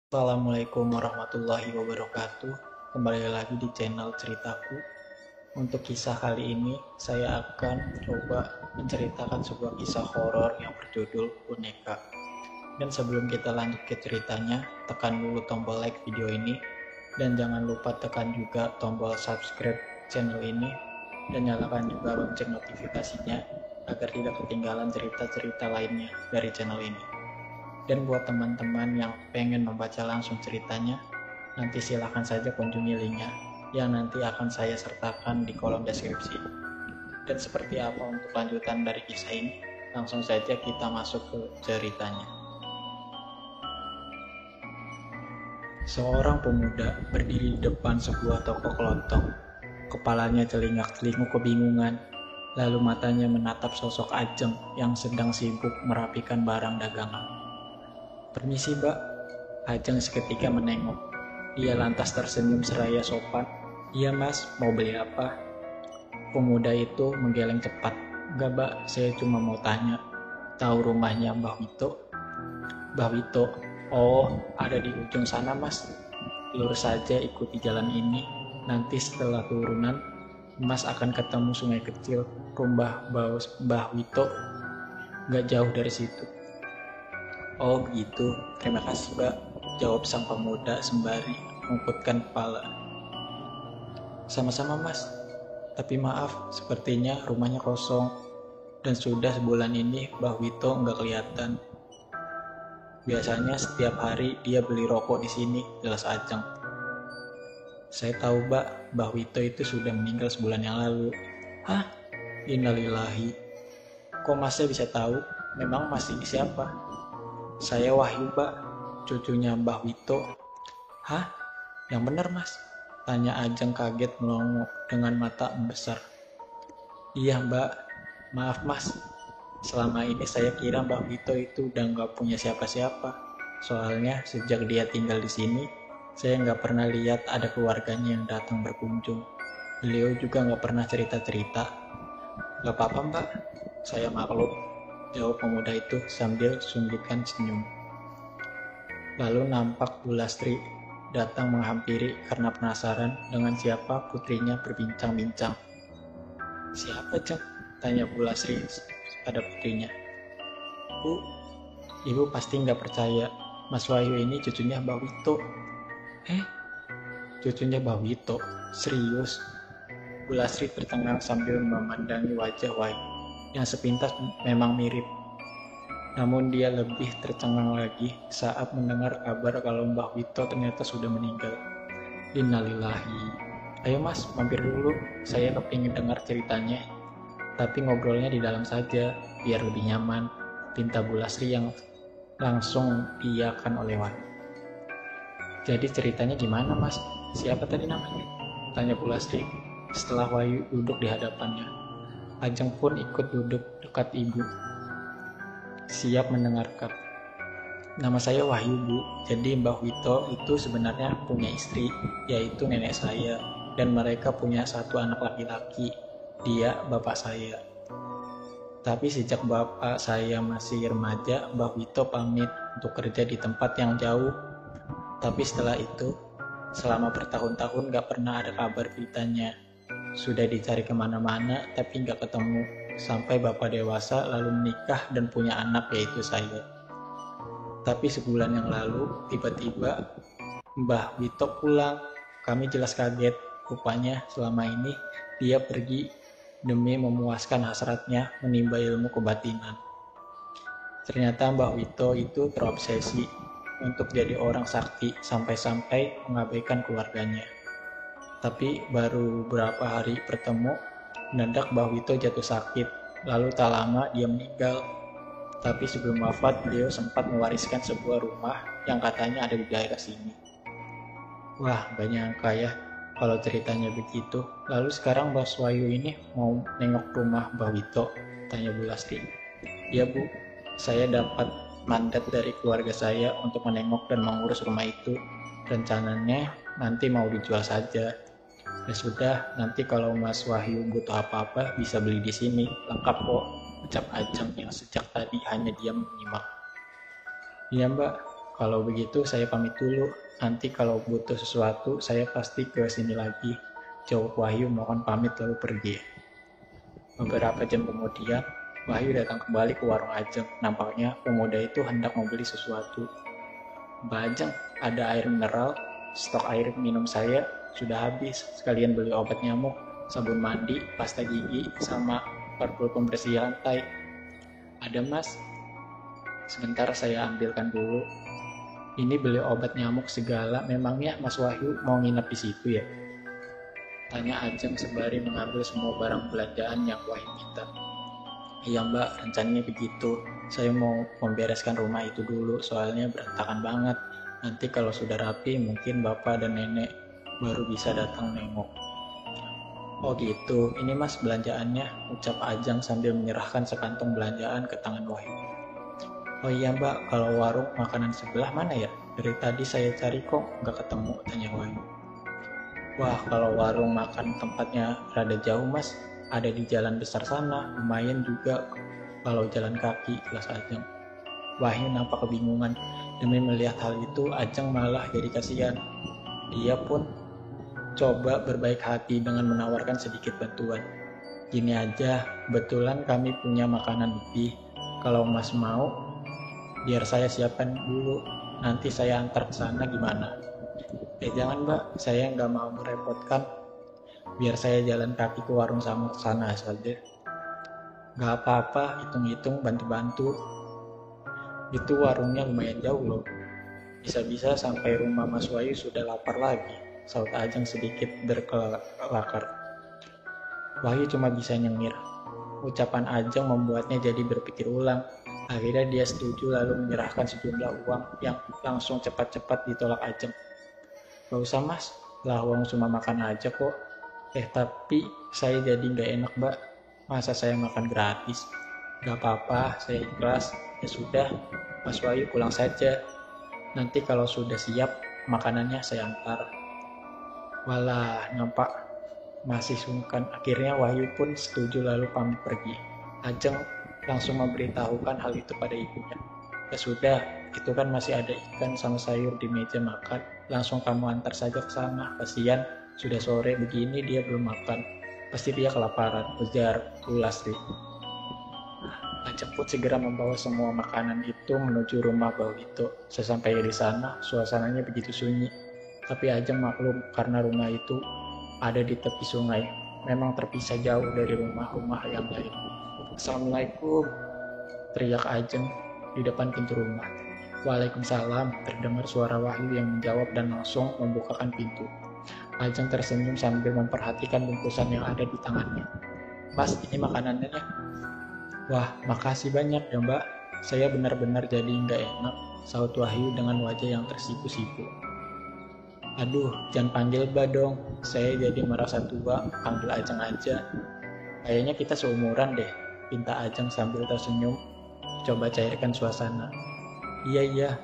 Assalamualaikum warahmatullahi wabarakatuh. Kembali lagi di channel ceritaku. Untuk kisah kali ini, saya akan coba menceritakan sebuah kisah horor yang berjudul Boneka. Dan sebelum kita lanjut ke ceritanya, tekan dulu tombol like video ini. Dan jangan lupa tekan juga tombol subscribe channel ini. Dan nyalakan juga lonceng notifikasinya agar tidak ketinggalan cerita-cerita lainnya dari channel ini. Dan buat teman-teman yang pengen membaca langsung ceritanya, nanti silahkan saja kunjungi linknya yang nanti akan saya sertakan di kolom deskripsi. Dan seperti apa untuk lanjutan dari kisah ini? Langsung saja kita masuk ke ceritanya. Seorang pemuda berdiri di depan sebuah toko kelontong. Kepalanya celingak-celinguk kebingungan, lalu matanya menatap sosok Ajeng yang sedang sibuk merapikan barang dagangan. "Permisi, Mbak." Ajeng seketika menengok. Dia lantas tersenyum seraya sopan. "Iya, Mas, mau beli apa?" Pemuda itu menggeleng cepat. "Enggak, Mbak, saya cuma mau tanya, tahu rumahnya Mbah Wito?" "Mbah Wito? Oh, ada di ujung sana, Mas. Lurus saja ikuti jalan ini. Nanti setelah turunan, Mas akan ketemu sungai kecil. Rumah Mbah Wito nggak jauh dari situ." "Oh begitu, terima kasih Mbak," jawab sang pemuda sembari mengangkutkan kepala. "Sama-sama Mas, tapi maaf, sepertinya rumahnya kosong, dan sudah sebulan ini Mbah Wito nggak kelihatan. Biasanya setiap hari dia beli rokok di sini," jelas Ajeng. "Saya tahu Mbak, Mbah Wito itu sudah meninggal sebulan yang lalu." "Hah? Innalillahi. Kok Masnya bisa tahu? Memang Mas ini siapa?" "Saya Wahyu, Mbak, cucunya Mbah Wito." "Hah? Yang benar, Mas?" tanya Ajeng kaget melongo dengan mata membesar. "Iya, Mbak. Maaf, Mas. Selama ini saya kira Mbah Wito itu udah nggak punya siapa-siapa. Soalnya sejak dia tinggal di sini, saya nggak pernah lihat ada keluarganya yang datang berkunjung. Beliau juga nggak pernah cerita-cerita." "Nggak apa-apa, Mbak. Saya maklum," jawab pemuda itu sambil sundutkan senyum. Lalu nampak Bu Lastri datang menghampiri karena penasaran dengan siapa putrinya berbincang-bincang. "Siapa, Ceng?" tanya Bu Lastri pada putrinya. "Bu, Ibu pasti nggak percaya. Mas Wahyu ini cucunya Mbak Wito." "Eh, cucunya Mbak Wito? Serius?" Bu Lastri tercengang sambil memandangi wajah Wahyu yang sepintas memang mirip. Namun dia lebih tercengang lagi saat mendengar kabar kalau Mbah Wito ternyata sudah meninggal. Innalillahi. "Ayo Mas, mampir dulu. Saya kepingin dengar ceritanya. Tapi ngobrolnya di dalam saja, biar lebih nyaman," pinta Bu Lasri yang langsung diiyakan oleh Wahyu. "Jadi ceritanya gimana Mas? Siapa tadi namanya?" tanya Bu Lasri setelah Wahyu duduk di hadapannya. Ajeng pun ikut duduk dekat ibu, siap mendengarkan. "Nama saya Wahyu, Bu. Jadi Mbah Wito itu sebenarnya punya istri, yaitu nenek saya. Dan mereka punya satu anak laki-laki. Dia bapak saya. Tapi sejak bapak saya masih remaja, Mbah Wito pamit untuk kerja di tempat yang jauh. Tapi setelah itu, selama bertahun-tahun gak pernah ada kabar beritanya. Sudah dicari kemana-mana, tapi gak ketemu. Sampai bapak dewasa lalu menikah dan punya anak, yaitu saya. Tapi sebulan yang lalu, tiba-tiba Mbah Wito pulang. Kami jelas kaget. Rupanya selama ini dia pergi demi memuaskan hasratnya menimba ilmu kebatinan. Ternyata Mbah Wito itu terobsesi untuk jadi orang sakti sampai-sampai mengabaikan keluarganya. Tapi baru beberapa hari bertemu, mendadak Mbah Wito jatuh sakit. Lalu tak lama dia meninggal. Tapi sebelum wafat, beliau sempat mewariskan sebuah rumah yang katanya ada di daerah sini." "Wah, gak nyangka ya kalau ceritanya begitu. Lalu sekarang Mbak Wahyu ini mau nengok rumah Mbak Wito?" tanya Bu Lasti. "Ya Bu, saya dapat mandat dari keluarga saya untuk menengok dan mengurus rumah itu. Rencananya nanti mau dijual saja. Ya sudah, nanti kalau Mas Wahyu butuh apa-apa bisa beli di sini. Lengkap kok," ucap Ajeng yang sejak tadi hanya diam menyimak. "Iya Mbak, Kalau begitu saya pamit dulu. Nanti kalau butuh sesuatu saya pasti ke sini lagi. Jawab Wahyu mohon pamit lalu pergi. Beberapa jam kemudian, Wahyu datang kembali ke warung Ajeng. Nampaknya pemuda itu hendak membeli sesuatu. Mbak Ajeng, ada air mineral? Stok air minum saya sudah habis. Sekalian beli obat nyamuk, sabun mandi, pasta gigi, sama parfum pembersih lantai. Ada mas? Sebentar saya ambilkan dulu. Ini beli obat nyamuk segala, memangnya Mas Wahyu mau nginep di situ ya? Tanya Ajeng sembari mengambil semua barang belanjaan yang Wahyu minta. Iya mbak, rencananya begitu. Saya mau membereskan rumah itu dulu, soalnya berantakan banget. Nanti kalau sudah rapi, mungkin bapak dan nenek baru bisa datang nengok. Oh gitu, ini mas belanjaannya, ucap Ajeng sambil menyerahkan sekantong belanjaan ke tangan Wahyu. Oh iya mbak, kalau warung makanan sebelah mana ya? Dari tadi saya cari kok nggak ketemu, tanya Wahyu. Wah, kalau warung makan tempatnya rada jauh mas, ada di jalan besar sana, lumayan juga kalau jalan kaki, kelas Ajeng. Wahyu nampak kebingungan, demi melihat hal itu Ajeng malah jadi kasihan. Dia pun coba berbaik hati dengan menawarkan sedikit bantuan. Gini aja, kebetulan kami punya makanan lebih, kalau mas mau biar saya siapkan dulu, nanti saya antar ke sana gimana? Jangan mbak, saya nggak mau merepotkan, biar saya jalan kaki ke warung sama sana saja. Nggak apa-apa, hitung-hitung bantu-bantu. Itu warungnya lumayan jauh loh. Bisa-bisa sampai rumah Mas Wahyu sudah lapar lagi, saut Ajeng sedikit berkelakar. Wahyu cuma bisa nyengir. Ucapan Ajeng membuatnya jadi berpikir ulang. Akhirnya dia setuju lalu menyerahkan sejumlah uang yang langsung cepat-cepat ditolak Ajeng. Gak usah mas, lah uang cuma makan aja kok. Tapi saya jadi gak enak mbak, masa saya makan gratis? Gak apa-apa, saya ikhlas. Ya sudah, Mas Wahyu pulang saja. Nanti kalau sudah siap, makanannya saya antar. Walah, nampak masih sungkan. Akhirnya Wahyu pun setuju lalu pamit pergi. Ajeng langsung memberitahukan hal itu pada ibunya. Ya sudah, itu kan masih ada ikan sama sayur di meja makan. Langsung kamu antar saja ke sana. Kasihan, sudah sore begini dia belum makan. Pasti dia kelaparan, ujar Sulastri. Ajeng pun segera membawa semua makanan itu menuju rumah Bawito. Sesampainya di sana, suasananya begitu sunyi. Tapi Ajeng maklum karena rumah itu ada di tepi sungai. Memang terpisah jauh dari rumah-rumah yang lain. Assalamualaikum, teriak Ajeng di depan pintu rumah. Waalaikumsalam, terdengar suara Wahyu yang menjawab dan langsung membukakan pintu. Ajeng tersenyum sambil memperhatikan bungkusan yang ada di tangannya. Mas, ini makanannya. Wah, makasih banyak ya mbak. Saya benar-benar jadi nggak enak, saut Wahyu dengan wajah yang tersipu-sipu. Aduh, jangan panggil mbak dong. Saya jadi merasa tua, panggil Ajeng aja. Kayaknya kita seumuran deh, pinta Ajeng sambil tersenyum, coba cairkan suasana. Iya,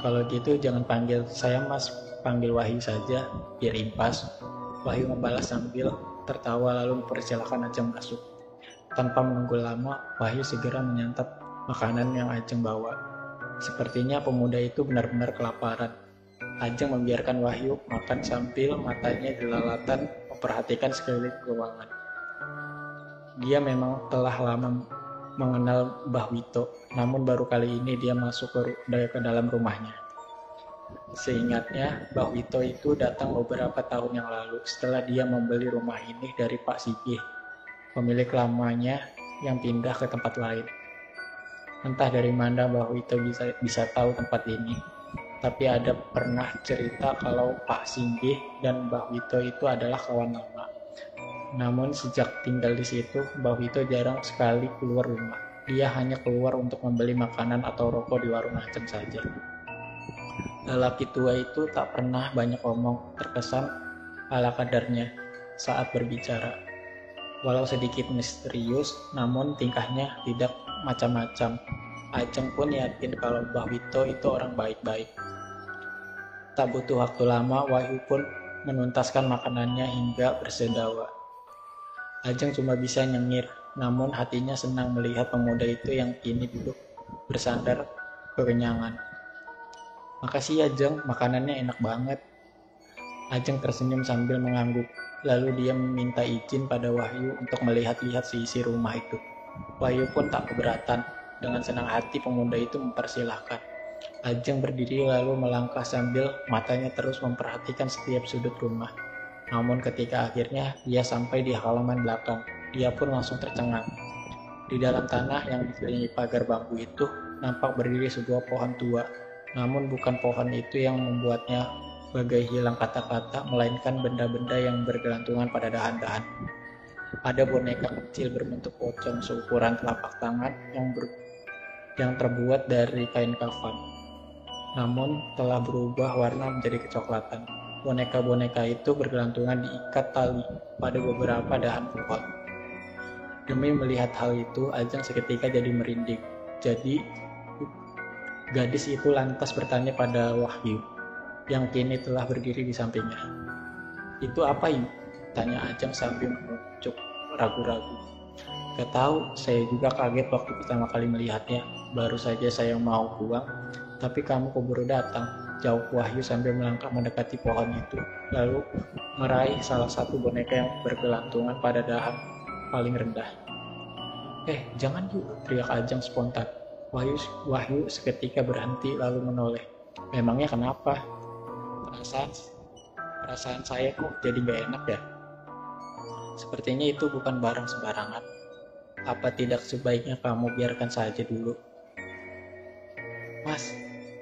kalau gitu jangan panggil saya mas, panggil Wahyu saja, biar impas. Wahyu membalas sambil tertawa lalu mempersilahkan Ajeng masuk. Tanpa menunggu lama, Wahyu segera menyantap makanan yang Ajeng bawa. Sepertinya pemuda itu benar-benar kelaparan. Ajeng membiarkan Wahyu makan sambil matanya jelalatan memperhatikan sekeliling ruangan. Dia memang telah lama mengenal Mbah Wito, namun baru kali ini dia masuk ke dalam rumahnya. Seingatnya, Mbah Wito itu datang beberapa tahun yang lalu setelah dia membeli rumah ini dari Pak Sigih, pemilik lamanya yang pindah ke tempat lain. Entah dari mana Mbah Wito bisa tahu tempat ini, tapi ada pernah cerita kalau Pak Sigih dan Mbah Wito itu adalah kawan lama. Namun sejak tinggal di situ, Mbah Wito jarang sekali keluar rumah. Dia hanya keluar untuk membeli makanan atau rokok di warung Ajeng saja. Lelaki tua itu tak pernah banyak omong, terkesan ala kadarnya saat berbicara. Walau sedikit misterius, namun tingkahnya tidak macam-macam. Ajeng pun yakin kalau Mbah Wito itu orang baik-baik. Tak butuh waktu lama, Wahyu pun menuntaskan makanannya hingga bersedawa. Ajeng cuma bisa nyengir, namun hatinya senang melihat pemuda itu yang kini duduk bersandar kekenyangan. Makasih ya Jeng, makanannya enak banget. Ajeng tersenyum sambil mengangguk. Lalu dia meminta izin pada Wahyu untuk melihat-lihat seisi rumah itu. Wahyu pun tak keberatan. Dengan senang hati pemuda itu mempersilahkan. Ajeng berdiri lalu melangkah sambil matanya terus memperhatikan setiap sudut rumah. Namun ketika akhirnya dia sampai di halaman belakang, dia pun langsung tercengang. Di dalam tanah yang dikelilingi pagar bambu itu nampak berdiri sebuah pohon tua. Namun bukan pohon itu yang membuatnya bagai hilang kata-kata, melainkan benda-benda yang bergelantungan pada dahan-dahan. Ada boneka kecil berbentuk pocong seukuran telapak tangan yang terbuat dari kain kafan, namun telah berubah warna menjadi kecoklatan. Boneka-boneka itu bergelantungan diikat tali pada beberapa dahan pohon. Demi melihat hal itu, Ajeng seketika jadi merinding. Jadi, gadis itu lantas bertanya pada Wahyu, yang kini telah berdiri di sampingnya. Itu apa Ibu? Tanya Ajeng sambil mengucuk ragu-ragu. Gak tahu, saya juga kaget waktu pertama kali melihatnya. Baru saja saya mau pulang, tapi kamu keburu datang. Jawab Wahyu sambil melangkah mendekati pohon itu, lalu meraih salah satu boneka yang bergelantungan pada dahan paling rendah. Jangan yuk, teriak Ajeng spontan. Wahyu seketika berhenti lalu menoleh. Memangnya kenapa? Perasaan saya kok jadi gak enak ya? Sepertinya itu bukan barang sembarangan. Apa tidak sebaiknya kamu biarkan saja dulu? Mas,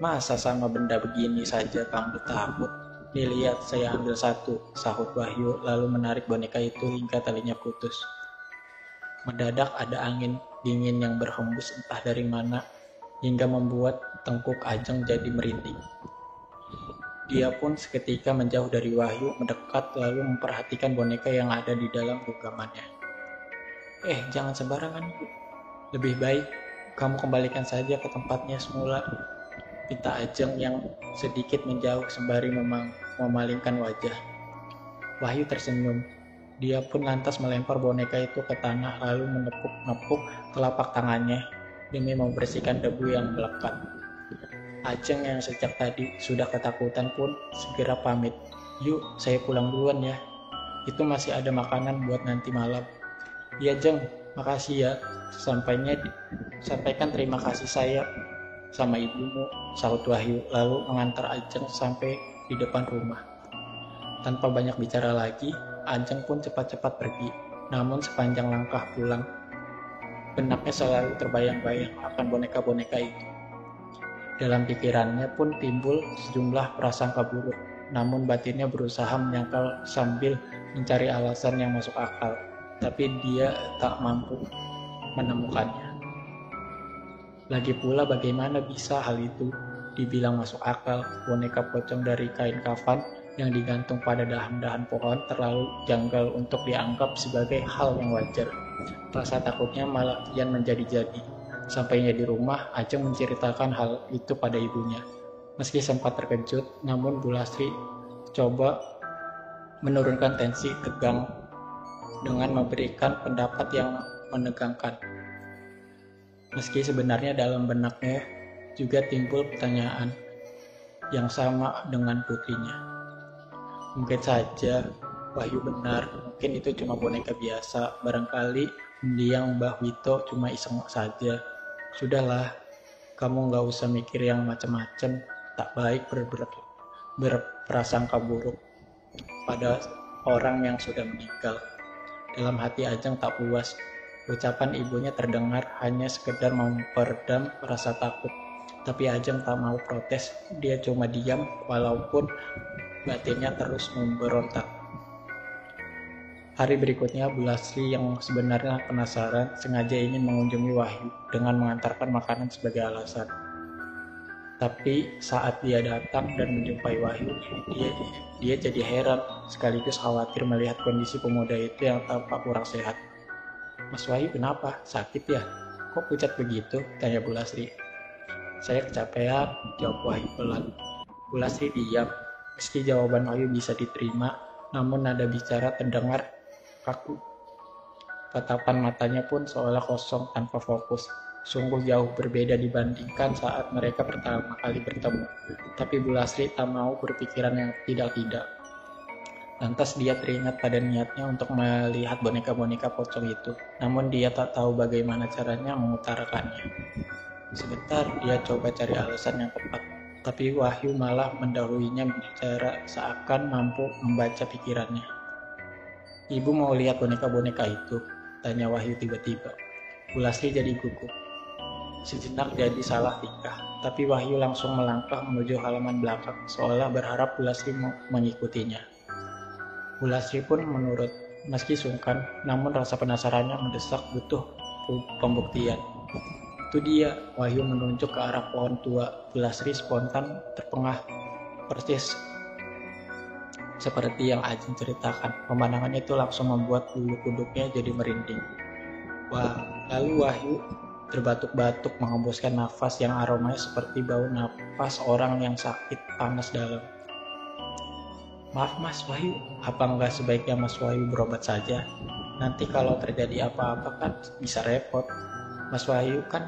masa sama benda begini saja kamu takut? Nih lihat, saya ambil satu, sahut Wahyu lalu menarik boneka itu hingga talinya putus. Mendadak ada angin dingin yang berhembus entah dari mana hingga membuat tengkuk Ajeng jadi merinding. Dia pun seketika menjauh dari Wahyu, mendekat lalu memperhatikan boneka yang ada di dalam genggamannya. Jangan sembarangan, Bu. Lebih baik kamu kembalikan saja ke tempatnya semula, pinta Ajeng yang sedikit menjauh sembari memalingkan wajah. Wahyu tersenyum. Dia pun lantas melempar boneka itu ke tanah lalu menepuk-nepuk telapak tangannya demi membersihkan debu yang melekat. Ajeng yang sejak tadi sudah ketakutan pun segera pamit. Yuk, saya pulang duluan ya. Itu masih ada makanan buat nanti malam. Iya Jeng, makasih ya. Sampaikan terima kasih saya sama ibumu, sahut Wahyu lalu mengantar Ajeng sampai di depan rumah. Tanpa banyak bicara lagi, Ajeng pun cepat-cepat pergi. Namun sepanjang langkah pulang, benaknya selalu terbayang-bayang akan boneka-boneka itu. Dalam pikirannya pun timbul sejumlah prasangka buruk, namun batinnya berusaha menyangkal sambil mencari alasan yang masuk akal, tapi dia tak mampu menemukannya. Lagi pula bagaimana bisa hal itu dibilang masuk akal? Boneka pocong dari kain kafan yang digantung pada dahan-dahan pohon terlalu janggal untuk dianggap sebagai hal yang wajar. Rasa takutnya malah kian menjadi-jadi. Sampainya di rumah, Ajeng menceritakan hal itu pada ibunya. Meski sempat terkejut, namun Bu Lastri coba menurunkan tensi tegang dengan memberikan pendapat yang menegangkan. Meski sebenarnya dalam benaknya juga timbul pertanyaan yang sama dengan putrinya. Mungkin saja Wahyu benar, mungkin itu cuma boneka biasa, barangkali mendiang Mbah Wito cuma iseng saja. Sudahlah, kamu gak usah mikir yang macam-macam, tak baik berprasangka buruk pada orang yang sudah meninggal. Dalam hati Ajeng tak puas. Ucapan ibunya terdengar hanya sekedar memperedam rasa takut. Tapi Ajeng tak mau protes, dia cuma diam walaupun batinnya terus memberontak. Hari berikutnya, Bu Lastri yang sebenarnya penasaran sengaja ingin mengunjungi Wahyu dengan mengantarkan makanan sebagai alasan. Tapi saat dia datang dan menjumpai Wahyu, dia jadi heran sekaligus khawatir melihat kondisi pemuda itu yang tampak kurang sehat. Mas Wahyu kenapa? Sakit ya? Kok pucat begitu? Tanya Bu Lastri. Saya kecapean, jawab Wahyu pelan. Bu Lastri diam. Meski jawaban Wahyu bisa diterima, namun nada bicara terdengar kaku. Tatapan matanya pun seolah kosong tanpa fokus. sungguh jauh berbeda dibandingkan saat mereka pertama kali bertemu. Tapi Bu Lasri tak mau berpikiran yang tidak-tidak. Lantas dia teringat pada niatnya untuk melihat boneka-boneka pocong itu, namun dia tak tahu bagaimana caranya mengutarakannya. Sebentar dia coba cari alasan yang tepat, tapi Wahyu malah mendahulunya bicara seakan mampu membaca pikirannya. "Ibu mau lihat boneka-boneka itu?" tanya Wahyu tiba-tiba. Bu Lasri jadi gugup. Sejenak jadi salah tingkah, tapi Wahyu langsung melangkah menuju halaman belakang, seolah berharap Bu Lasri mengikutinya. Bu Lasri pun menurut, meski sungkan, namun rasa penasarannya mendesak butuh pembuktian. Itu dia, Wahyu menunjuk ke arah pohon tua. Bu Lasri spontan terpengah, persis seperti yang Ajeng ceritakan. Pemandangan itu langsung membuat bulu kuduknya jadi merinding. Lalu Wahyu terbatuk-batuk menghembuskan nafas yang aromanya seperti bau nafas orang yang sakit panas dalam. "Maaf Mas Wahyu, apa enggak sebaiknya Mas Wahyu berobat saja? Nanti kalau terjadi apa-apa kan bisa repot. Mas Wahyu kan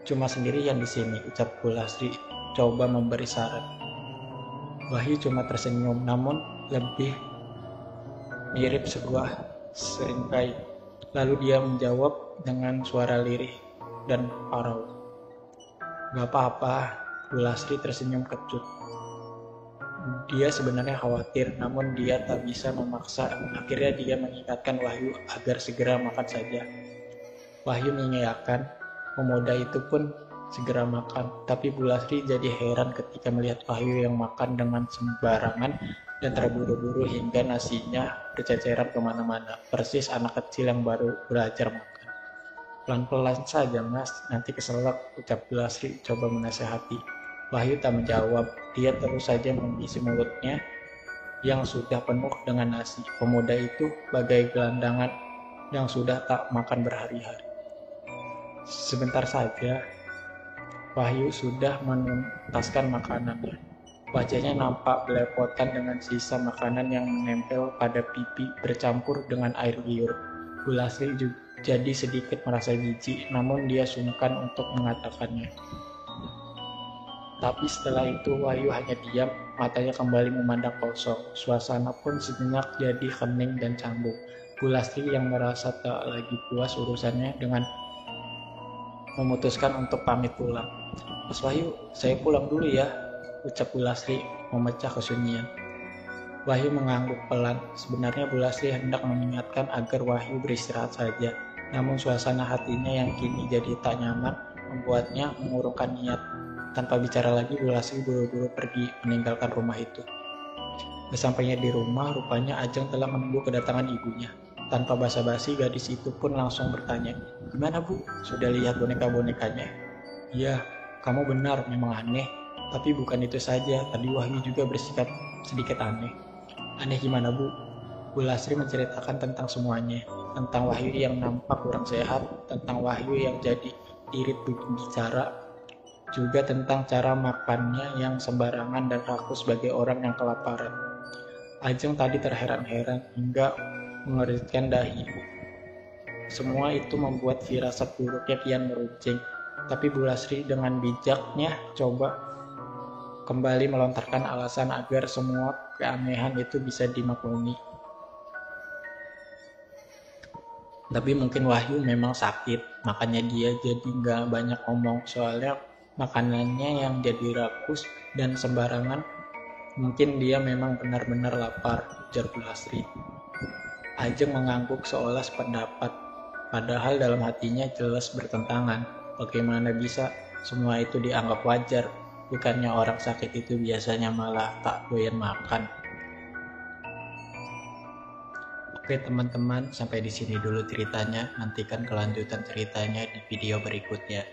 cuma sendirian di sini," ucap Bu Lasri coba memberi saran. Wahyu cuma tersenyum, namun lebih mirip sebuah sengkai. Lalu dia menjawab dengan suara lirih dan parau. "Gak apa-apa," Bu Lasri tersenyum kecut. Dia sebenarnya khawatir, namun dia tak bisa memaksa. Akhirnya dia mengingatkan Wahyu agar segera makan saja. Wahyu mengiyakan, pemuda itu pun segera makan. Tapi Bu Lasri jadi heran ketika melihat Wahyu yang makan dengan sembarangan dan terburu-buru hingga nasinya berceceran kemana-mana, persis anak kecil yang baru belajar makan. "Pelan-pelan saja Mas, nanti keselak," ucap Bu Lasri coba menasehati. Wahyu tak menjawab, dia terus saja mengisi mulutnya yang sudah penuh dengan nasi. Pemuda itu bagai gelandangan yang sudah tak makan berhari-hari. Sebentar saja, Wahyu sudah menuntaskan makanannya. Wajahnya nampak belepotan dengan sisa makanan yang menempel pada pipi bercampur dengan air liur. Bu Lasri jadi sedikit merasa jijik, namun dia sungkan untuk mengatakannya. Tapi setelah itu Wahyu hanya diam, matanya kembali memandang kosong. Suasana pun sejenak jadi hening dan canggung. Bu Lasri yang merasa tak lagi puas urusannya dengan memutuskan untuk pamit pulang. "Mas Wahyu, saya pulang dulu ya," ucap Bu Lasri memecah kesunyian. Wahyu mengangguk pelan. Sebenarnya Bu Lasri hendak mengingatkan agar Wahyu beristirahat saja. Namun suasana hatinya yang kini jadi tak nyaman membuatnya mengurungkan niat. Tanpa bicara lagi, Bu Lasri buru-buru pergi meninggalkan rumah itu. Sesampainya di rumah, rupanya Ajeng telah menunggu kedatangan ibunya. Tanpa basa-basi, gadis itu pun langsung bertanya, "Gimana Bu? Sudah lihat boneka-bonekanya?" "Iya, kamu benar, memang aneh. Tapi bukan itu saja, tadi Wahyu juga bersikap sedikit aneh." "Aneh gimana Bu?" Bu Lasri menceritakan tentang semuanya. Tentang Wahyu yang nampak kurang sehat, tentang Wahyu yang jadi irit bicara, juga tentang cara makannya yang sembarangan dan rakus sebagai orang yang kelaparan. Ajeng tadi terheran-heran hingga mengeritkan dahi. Semua itu membuat firasat buruknya kian meruncing. Tapi Bu Lasri dengan bijaknya coba kembali melontarkan alasan agar semua keanehan itu bisa dimaklumi. Tapi mungkin Wahyu memang sakit, makanya dia jadi nggak banyak ngomong, soalnya makanannya yang jadi rakus dan sembarangan. Mungkin dia memang benar-benar lapar, ujar Bu Lasri. Ajeng mengangguk seolah sependapat, padahal dalam hatinya jelas bertentangan. Bagaimana bisa semua itu dianggap wajar? Bukannya orang sakit itu biasanya malah tak doyan makan. Oke teman-teman, sampai di sini dulu ceritanya. Nantikan kelanjutan ceritanya di video berikutnya.